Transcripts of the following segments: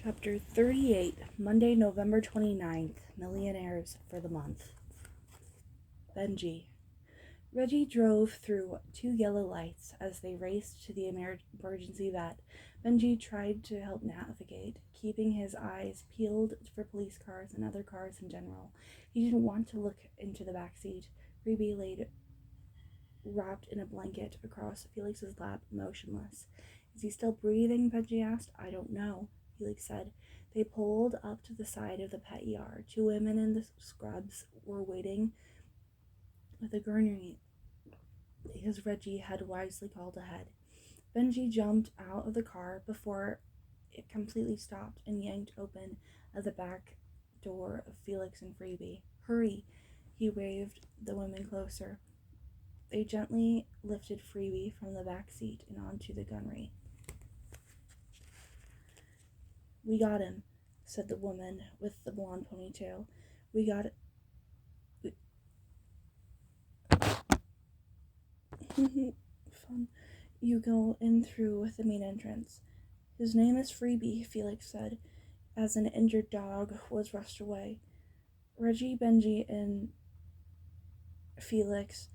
Chapter 38, Monday, November 29th, Millionaires for the month. Benji. Reggie drove through two yellow lights as they raced to the emergency vet. Benji tried to help navigate, keeping his eyes peeled for police cars and other cars in general. He didn't want to look into the back seat. Ruby laid wrapped in a blanket across Felix's lap, motionless. Is he still breathing? Benji asked. I don't know, Felix said. They pulled up to the side of the pet yard. Two women in the scrubs were waiting with a gurney because Reggie had wisely called ahead. Benji jumped out of the car before it completely stopped and yanked open the back door of Felix and Freebie. Hurry! He waved the women closer. They gently lifted Freebie from the back seat and onto the gunnery. We got him, said the woman with the blonde ponytail. We got it. Fun. You go in through with the main entrance. His name is Freebie, Felix said, as an injured dog was rushed away. Reggie, Benji, and Felix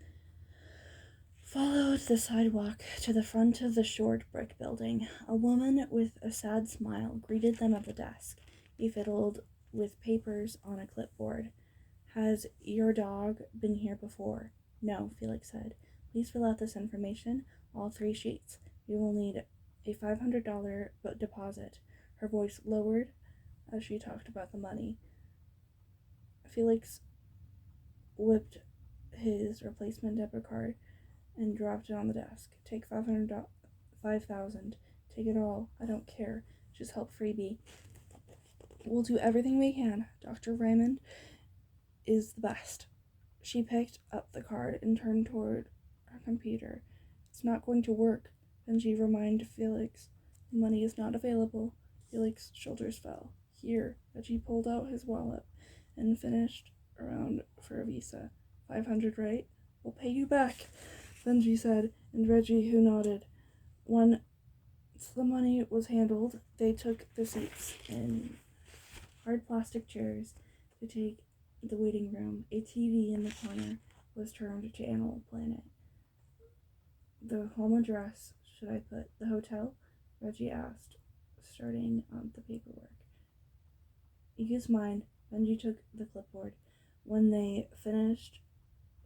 followed the sidewalk to the front of the short brick building. A woman with a sad smile greeted them at the desk. He fiddled with papers on a clipboard. Has your dog been here before? No, Felix said. Please fill out this information, all 3 sheets. We will need a $500 deposit. Her voice lowered as she talked about the money. Felix whipped his replacement debit card and dropped it on the desk. Take $5,000. Take it all. I don't care. Just help Freebie. We'll do everything we can. Dr. Raymond is the best. She picked up the card and turned toward her computer. It's not going to work. Benji reminded Felix. The money is not available. Felix's shoulders fell. Here. Reggie pulled out his wallet and finished around for a visa. $500, right? We'll pay you back, Benji said, and Reggie, who nodded. Once the money was handled, they took the seats in hard plastic chairs to take the waiting room. A TV in the corner was turned to Animal Planet. The home address should I put? The hotel? Reggie asked, starting on the paperwork. Use mine. Benji took the clipboard. When they finished,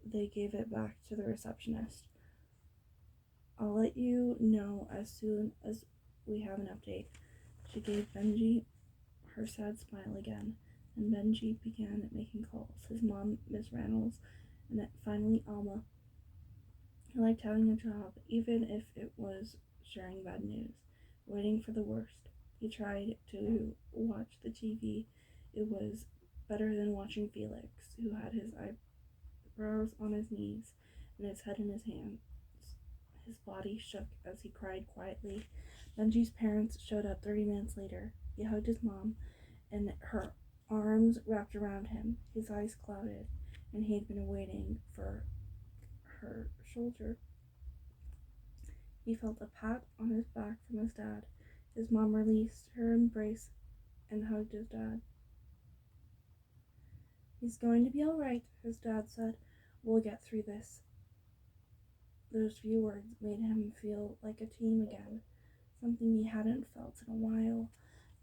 they gave it back to the receptionist. I'll let you know as soon as we have an update. She gave Benji her sad smile again, and Benji began making calls. His mom, Miss Reynolds, and finally Alma. He liked having a job, even if it was sharing bad news, waiting for the worst. He tried to watch the TV. It was better than watching Felix, who had his eyebrows on his knees and his head in his hands. His body shook as he cried quietly. Benji's parents showed up 30 minutes later. He hugged his mom, and her arms wrapped around him. His eyes clouded, and he had been waiting for her shoulder. He felt a pat on his back from his dad. His mom released her embrace and hugged his dad. He's going to be all right, his dad said. We'll get through this. Those few words made him feel like a team again, something he hadn't felt in a while.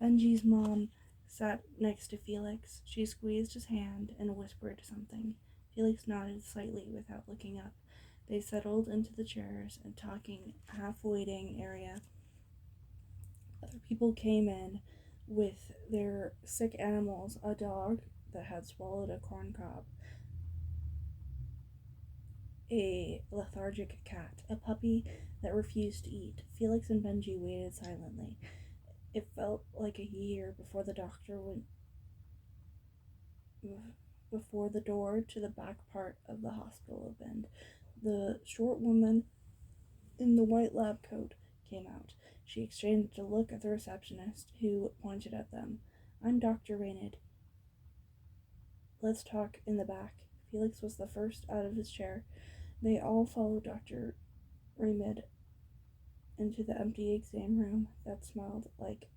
Benji's mom sat next to Felix. She squeezed his hand and whispered something. Felix nodded slightly without looking up. They settled into the chairs and talking half-waiting area. Other people came in with their sick animals, a dog that had swallowed a corn cob, a lethargic cat, a puppy that refused to eat. Felix and Benji waited silently. It felt like a year before the doctor went before the door to the back part of the hospital opened. The short woman in the white lab coat came out. She exchanged a look at the receptionist, who pointed at them. I'm Dr. Raynard. Let's talk in the back. Felix was the first out of his chair. They all followed Dr. Raymond into the empty exam room that smelled like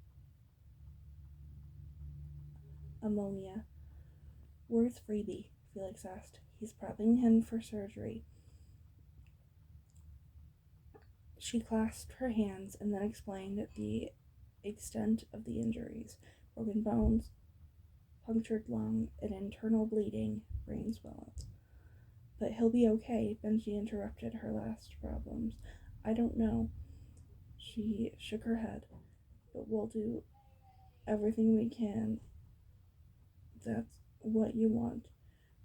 ammonia. Where's Freebie? Felix asked. He's prepping him for surgery. She clasped her hands and then explained the extent of the injuries: broken bones, punctured lung, and internal bleeding, brain swelling. But he'll be okay, Benji interrupted her last problems. I don't know. She shook her head. But we'll do everything we can. That's what you want.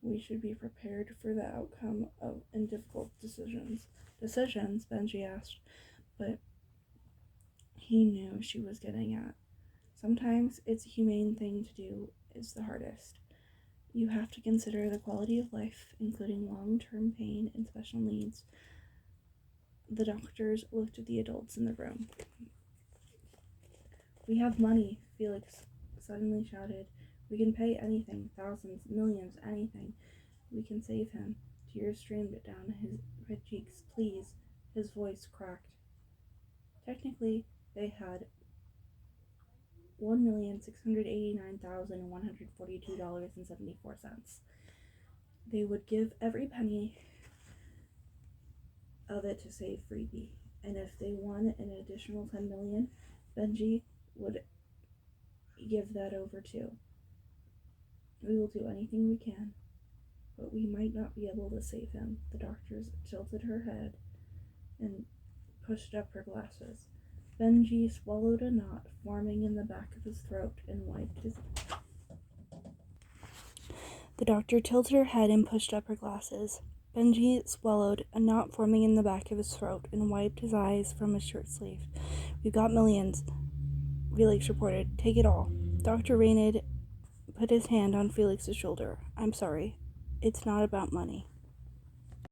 We should be prepared for the outcome of and difficult decisions. Decisions? Benji asked, but he knew she was getting at. Sometimes it's a humane thing to do is the hardest. You have to consider the quality of life, including long-term pain and special needs. The doctors looked at the adults in the room. We have money, Felix suddenly shouted. We can pay anything, thousands, millions, anything. We can save him. Tears streamed down his red cheeks. Please. His voice cracked. Technically, they had $1,689,142.74. They would give every penny of it to save Freebie, and if they won an additional $10 million, Benji would give that over too. We will do anything we can, but we might not be able to save him. The doctors tilted her head and pushed up her glasses. Benji swallowed a knot forming in the back of his throat and wiped his... The doctor tilted her head and pushed up her glasses. Benji swallowed a knot forming in the back of his throat and wiped his eyes from his shirt sleeve. We've got millions, Felix reported. Take it all. Dr. Raynid put his hand on Felix's shoulder. I'm sorry. It's not about money.